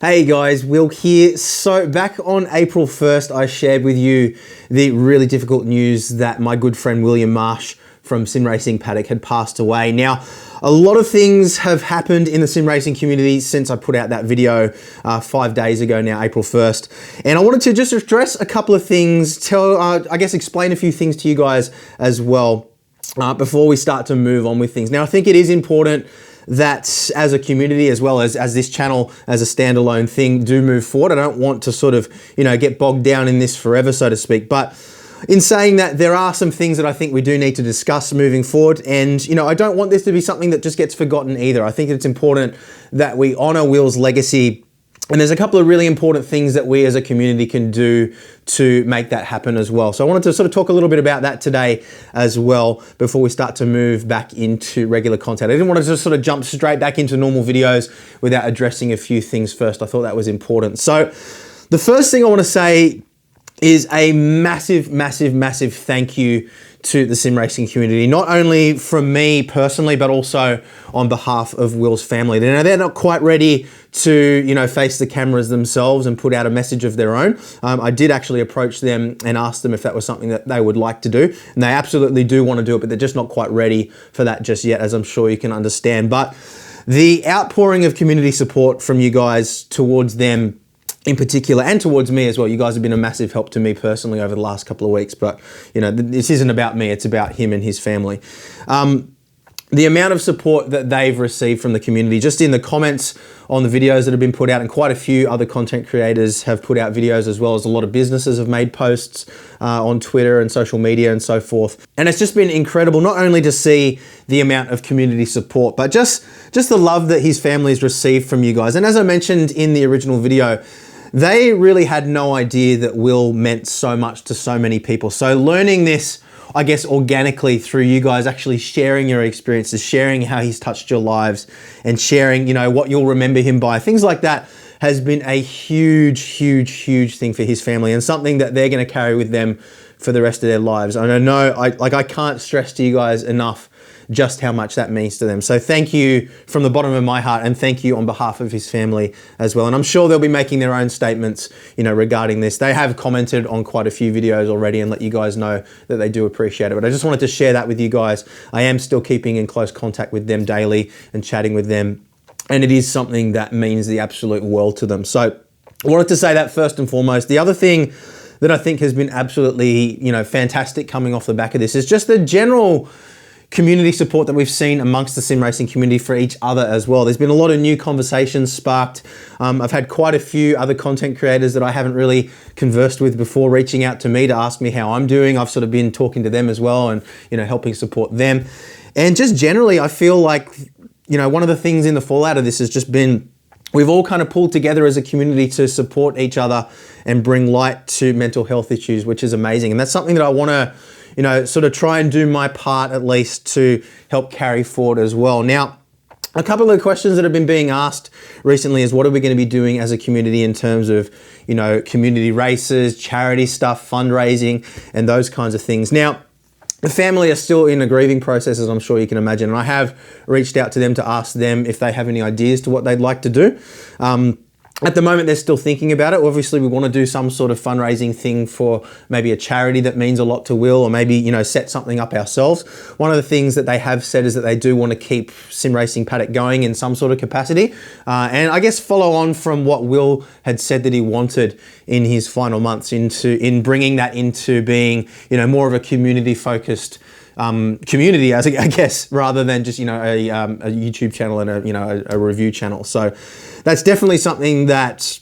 Hey guys, Will here. So back on April 1st, I shared with you the really difficult news that my good friend William Marsh from Sim Racing Paddock had passed away. Now, a lot of things have happened in the sim racing community since I put out that video 5 days ago now, April 1st. And I wanted to just address a couple of things, explain a few things to you guys as well before we start to move on with things. Now, I think it is important that as a community, as well as this channel as a standalone thing, do move forward. I don't want to sort of, get bogged down in this forever, so to speak. But in saying that, there are some things that I think we do need to discuss moving forward. And, I don't want this to be something that just gets forgotten either. I think it's important that we honor Will's legacy. And there's a couple of really important things that we as a community can do to make that happen as well. So I wanted to sort of talk a little bit about that today as well before we start to move back into regular content. I didn't want to just sort of jump straight back into normal videos without addressing a few things first. I thought that was important. So the first thing I want to say is a massive, massive, massive thank you to the sim racing community, not only from me personally, but also on behalf of Will's family. They're not quite ready to, face the cameras themselves and put out a message of their own. I did actually approach them and ask them if that was something that they would like to do. And they absolutely do want to do it, but they're just not quite ready for that just yet, as I'm sure you can understand. But the outpouring of community support from you guys towards them in particular, and towards me as well. You guys have been a massive help to me personally over the last couple of weeks, but this isn't about me, it's about him and his family. The amount of support that they've received from the community, just in the comments on the videos that have been put out, and quite a few other content creators have put out videos, as well as a lot of businesses have made posts on Twitter and social media and so forth. And it's just been incredible, not only to see the amount of community support, but just the love that his family's received from you guys. And as I mentioned in the original video, they really had no idea that Will meant so much to so many people. So learning this, I guess, organically through you guys actually sharing your experiences, sharing how he's touched your lives, and sharing, what you'll remember him by, things like that, has been a huge, huge, huge thing for his family, and something that they're going to carry with them for the rest of their lives. And I know, I can't stress to you guys enough just how much that means to them. So thank you from the bottom of my heart, and thank you on behalf of his family as well. And I'm sure they'll be making their own statements, regarding this. They have commented on quite a few videos already and let you guys know that they do appreciate it. But I just wanted to share that with you guys. I am still keeping in close contact with them daily and chatting with them. And it is something that means the absolute world to them. So I wanted to say that first and foremost. The other thing that I think has been absolutely, fantastic coming off the back of this is just the general community support that we've seen amongst the sim racing community for each other as well. There's been a lot of new conversations sparked. I've had quite a few other content creators that I haven't really conversed with before reaching out to me to ask me how I'm doing. I've sort of been talking to them as well and, helping support them. And just generally, I feel like, one of the things in the fallout of this has just been, we've all kind of pulled together as a community to support each other and bring light to mental health issues, which is amazing. And that's something that I want to sort of try and do my part at least to help carry forward as well. Now, a couple of questions that have been being asked recently is what are we going to be doing as a community in terms of, community races, charity stuff, fundraising, and those kinds of things. Now, the family are still in a grieving process, as I'm sure you can imagine, and I have reached out to them to ask them if they have any ideas to what they'd like to do. At the moment, they're still thinking about it. Obviously, we want to do some sort of fundraising thing for maybe a charity that means a lot to Will, or maybe, set something up ourselves. One of the things that they have said is that they do want to keep Sim Racing Paddock going in some sort of capacity. And I guess follow on from what Will had said that he wanted in his final months in bringing that into being, more of a community-focused community, I guess, rather than just, a YouTube channel and a review channel. So that's definitely something that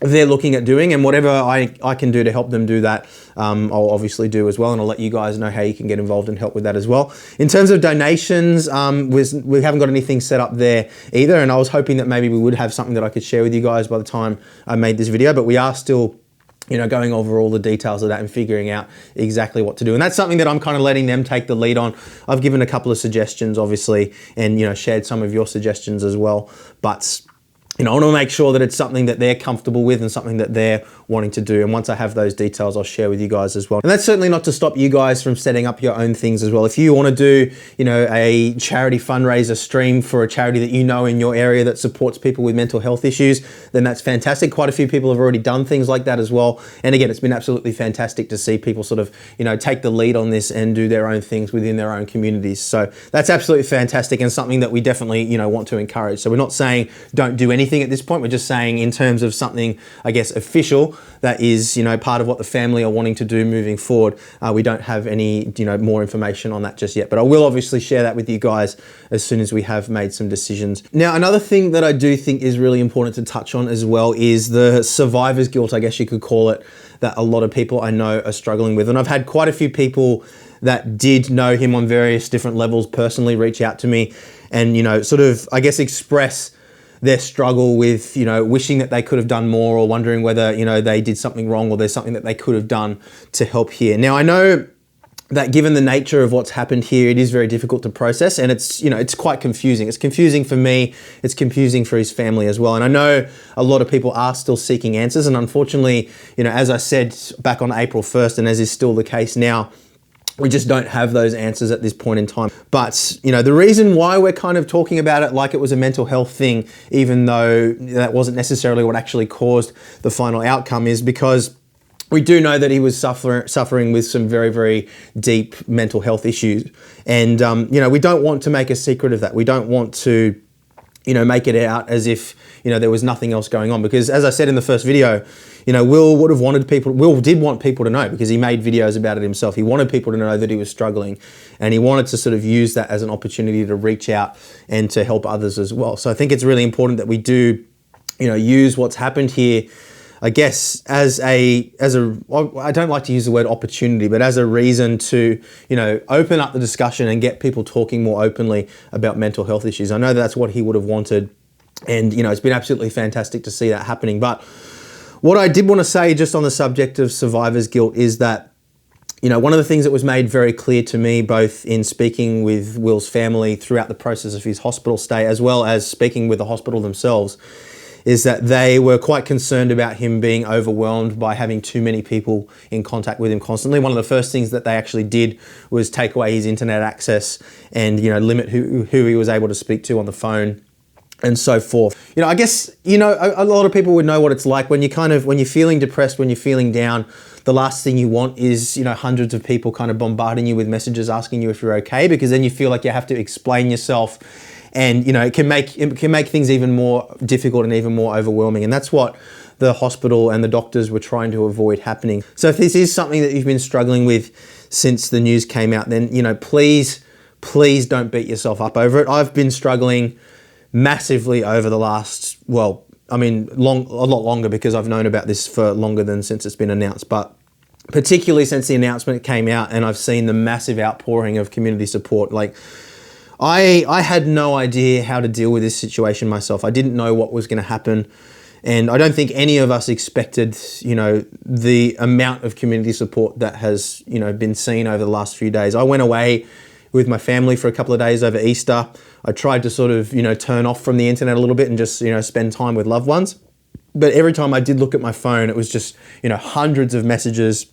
they're looking at doing, and whatever I can do to help them do that, I'll obviously do as well, and I'll let you guys know how you can get involved and help with that as well. In terms of donations, we haven't got anything set up there either, and I was hoping that maybe we would have something that I could share with you guys by the time I made this video, but we are still going over all the details of that and figuring out exactly what to do. And that's something that I'm kind of letting them take the lead on. I've given a couple of suggestions, obviously, and, shared some of your suggestions as well. But I want to make sure that it's something that they're comfortable with and something that they're wanting to do. And once I have those details, I'll share with you guys as well. And that's certainly not to stop you guys from setting up your own things as well. If you want to do, a charity fundraiser stream for a charity that you know in your area that supports people with mental health issues, then that's fantastic. Quite a few people have already done things like that as well. And again, it's been absolutely fantastic to see people sort of, take the lead on this and do their own things within their own communities. So that's absolutely fantastic and something that we definitely, want to encourage. So we're not saying don't do anything at this point. We're just saying in terms of something, I guess, official that is, part of what the family are wanting to do moving forward. We don't have any, more information on that just yet, but I will obviously share that with you guys as soon as we have made some decisions. Now, another thing that I do think is really important to touch on as well is the survivor's guilt, I guess you could call it, that a lot of people I know are struggling with. And I've had quite a few people that did know him on various different levels personally reach out to me and, sort of, I guess, express their struggle with, wishing that they could have done more or wondering whether, they did something wrong or there's something that they could have done to help here. Now, I know that given the nature of what's happened here, it is very difficult to process and it's, it's quite confusing. It's confusing for me, it's confusing for his family as well. And I know a lot of people are still seeking answers and unfortunately, as I said back on April 1st and as is still the case now, we just don't have those answers at this point in time. But, the reason why we're kind of talking about it like it was a mental health thing, even though that wasn't necessarily what actually caused the final outcome, is because we do know that he was suffering with some very, very deep mental health issues. And, we don't want to make a secret of that. We don't want to, make it out as if, there was nothing else going on. Because as I said in the first video, Will did want people to know because he made videos about it himself. He wanted people to know that he was struggling and he wanted to sort of use that as an opportunity to reach out and to help others as well. So I think it's really important that we do, use what's happened here, I guess, as a, I don't like to use the word opportunity, but as a reason to, open up the discussion and get people talking more openly about mental health issues. I know that's what he would have wanted. And, it's been absolutely fantastic to see that happening. But what I did want to say just on the subject of survivor's guilt is that, one of the things that was made very clear to me, both in speaking with Will's family throughout the process of his hospital stay, as well as speaking with the hospital themselves, is that they were quite concerned about him being overwhelmed by having too many people in contact with him constantly. One of the first things that they actually did was take away his internet access and, limit who he was able to speak to on the phone and so forth. I guess, a lot of people would know what it's like when when you're feeling depressed, when you're feeling down, the last thing you want is, hundreds of people kind of bombarding you with messages asking you if you're okay, because then you feel like you have to explain yourself and, it can make things even more difficult and even more overwhelming. And that's what the hospital and the doctors were trying to avoid happening. So if this is something that you've been struggling with since the news came out, then, please don't beat yourself up over it. I've been struggling massively over the last, a lot longer because I've known about this for longer than since it's been announced, but particularly since the announcement came out and I've seen the massive outpouring of community support. Like I had no idea how to deal with this situation myself. I didn't know what was going to happen. And I don't think any of us expected, the amount of community support that has, been seen over the last few days. I went away with my family for a couple of days over Easter. I tried to sort of, turn off from the internet a little bit and just, spend time with loved ones. But every time I did look at my phone, it was just, hundreds of messages,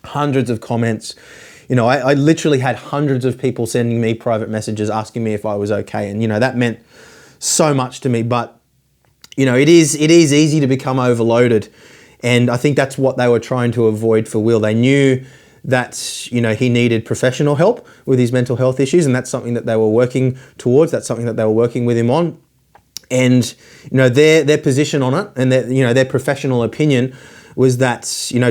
hundreds of comments. I literally had hundreds of people sending me private messages asking me if I was okay. And, that meant so much to me. But, it is easy to become overloaded. And I think that's what they were trying to avoid for Will. They knew that, he needed professional help with his mental health issues. And that's something that they were working towards. That's something that they were working with him on. And, their position on it and their professional opinion was that,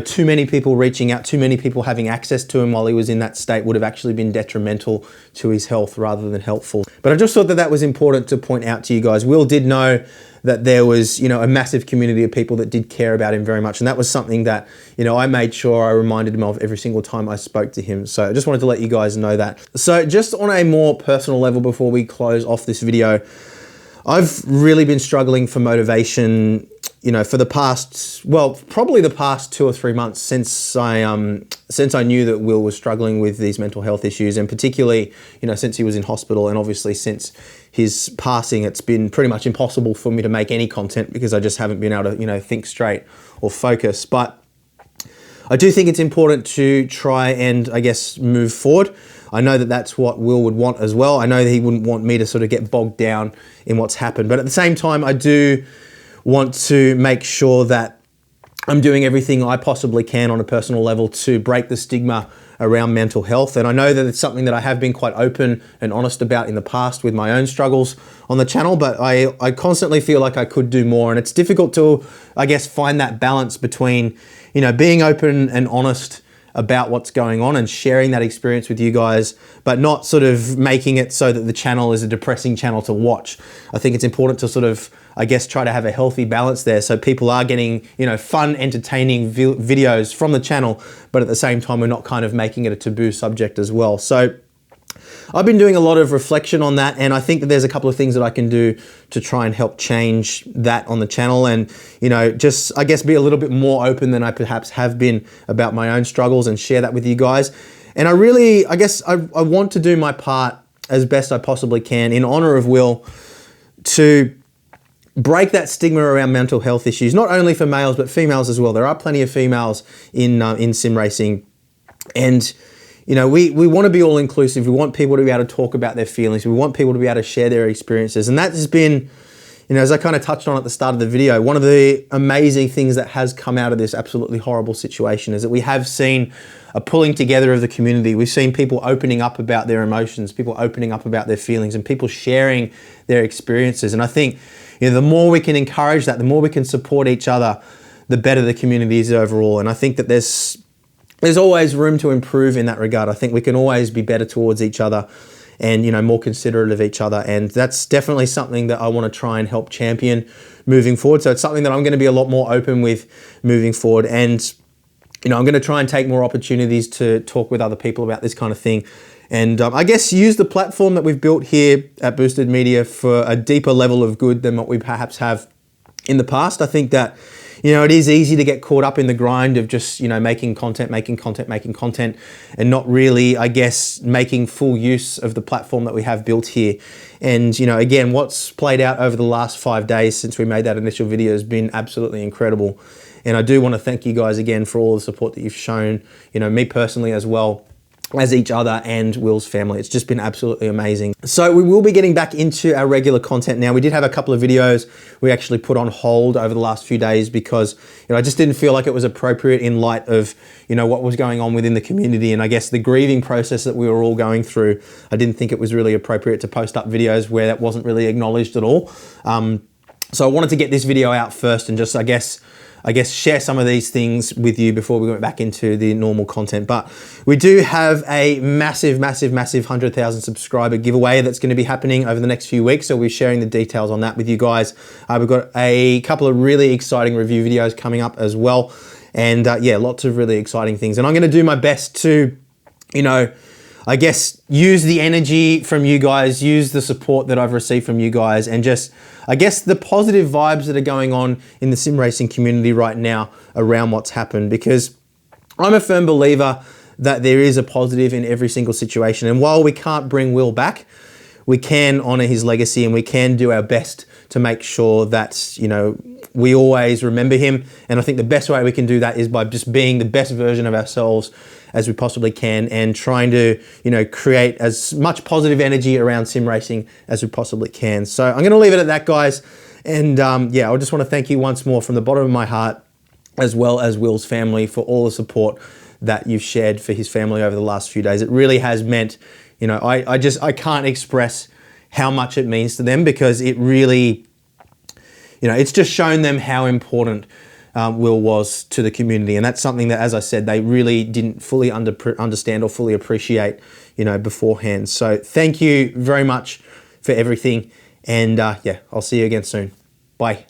too many people reaching out, too many people having access to him while he was in that state would have actually been detrimental to his health rather than helpful. But I just thought that was important to point out to you guys. Will did know that there was, a massive community of people that did care about him very much. And that was something that, I made sure I reminded him of every single time I spoke to him. So I just wanted to let you guys know that. So just on a more personal level before we close off this video, I've really been struggling for motivation, for the past, probably the past 2 or 3 months since I knew that Will was struggling with these mental health issues, and particularly, since he was in hospital, and obviously since his passing, it's been pretty much impossible for me to make any content because I just haven't been able to, you know, think straight or focus. But I do think it's important to try and, I guess, move forward. I know that that's what Will would want as well. I know that he wouldn't want me to sort of get bogged down in what's happened. But at the same time, I do want to make sure that I'm doing everything I possibly can on a personal level to break the stigma around mental health. And I know that it's something that I have been quite open and honest about in the past with my own struggles on the channel, but I constantly feel like I could do more. And it's difficult to, I guess, find that balance between, you know, being open and honest about what's going on and sharing that experience with you guys, but not sort of making it so that the channel is a depressing channel to watch. I think it's important to sort of, I guess, try to have a healthy balance there so people are getting, you know, fun, entertaining videos from the channel, but at the same time, we're not kind of making it a taboo subject as well. So I've been doing a lot of reflection on that, and I think that there's a couple of things that I can do to try and help change that on the channel and, you know, just, I guess, be a little bit more open than I perhaps have been about my own struggles and share that with you guys. And I really, I guess, I want to do my part as best I possibly can in honor of Will to break that stigma around mental health issues, not only for males, but females as well. There are plenty of females in sim racing, and you know, we want to be all inclusive. We want people to be able to talk about their feelings. We want people to be able to share their experiences. And that has been, you know, as I kind of touched on at the start of the video, one of the amazing things that has come out of this absolutely horrible situation is that we have seen a pulling together of the community. We've seen people opening up about their emotions, people opening up about their feelings, and people sharing their experiences. And I think, you know, the more we can encourage that, the more we can support each other, the better the community is overall. And I think that there's always room to improve in that regard. I think we can always be better towards each other and, you know, more considerate of each other. And that's definitely something that I want to try and help champion moving forward. So it's something that I'm going to be a lot more open with moving forward. And, you know, I'm going to try and take more opportunities to talk with other people about this kind of thing. And I guess use the platform that we've built here at Boosted Media for a deeper level of good than what we perhaps have in the past. I think that, you know, it is easy to get caught up in the grind of just, you know, making content, and not really, I guess, making full use of the platform that we have built here. And, you know, again, what's played out over the last 5 days since we made that initial video has been absolutely incredible. And I do want to thank you guys again for all the support that you've shown, you know, me personally as well as each other and Will's family. It's just been absolutely amazing. So we will be getting back into our regular content now. We did have a couple of videos we actually put on hold over the last few days because, you know, I just didn't feel like it was appropriate in light of, you know, what was going on within the community and I guess the grieving process that we were all going through. I didn't think it was really appropriate to post up videos where that wasn't really acknowledged at all. So I wanted to get this video out first and just, I guess, share some of these things with you before we went back into the normal content. But we do have a massive 100,000 subscriber giveaway that's going to be happening over the next few weeks. So we're sharing the details on that with you guys. We've got a couple of really exciting review videos coming up as well. And yeah, lots of really exciting things. And I'm going to do my best to, you know, I guess use the energy from you guys, use the support that I've received from you guys, and just, I guess, the positive vibes that are going on in the sim racing community right now around what's happened, because I'm a firm believer that there is a positive in every single situation. And while we can't bring Will back, we can honor his legacy and we can do our best to make sure that, you know, we always remember him. And I think the best way we can do that is by just being the best version of ourselves as we possibly can and trying to, you know, create as much positive energy around sim racing as we possibly can. So I'm going to leave it at that, guys. And yeah, I just want to thank you once more from the bottom of my heart, as well as Will's family, for all the support that you've shared for his family over the last few days. It really has meant, you know, I can't express how much it means to them, because it really, you know, it's just shown them how important Will was to the community. And that's something that, as I said, they really didn't fully understand or fully appreciate, you know, beforehand. So thank you very much for everything. And yeah, I'll see you again soon. Bye.